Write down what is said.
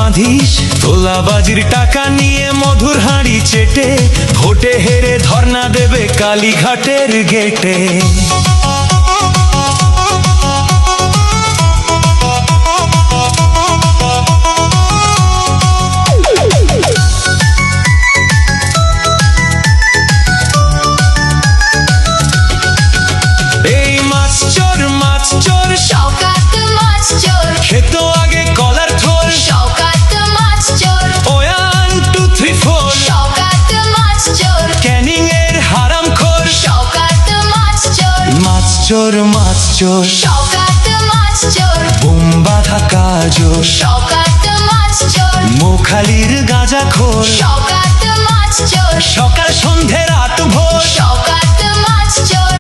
বাঁধিস তোলাবাজির টাকা নিয়ে মধুর হাঁড়ি চেটে, ভোটে হেরে ধর্ণা দেবে কালীঘাটের গেটে। এই মাছ চোর শওকত মাছ চোর, খেত আগে কলার থোল। শওকত মাছ চোর, 1 2 3 4 শওকত মাছ চোর, ক্যানিং এর হারামখোর। শওকত মাছ চোর, মাছ চোর শওকত মাছ চোর, বোম বাঁধা কাজোর। শওকত মাছ চোর, মোখালির গাঁজাখোর। শওকত মাছ চোর, সকাল সন্ধে রাত ভোর। শওকত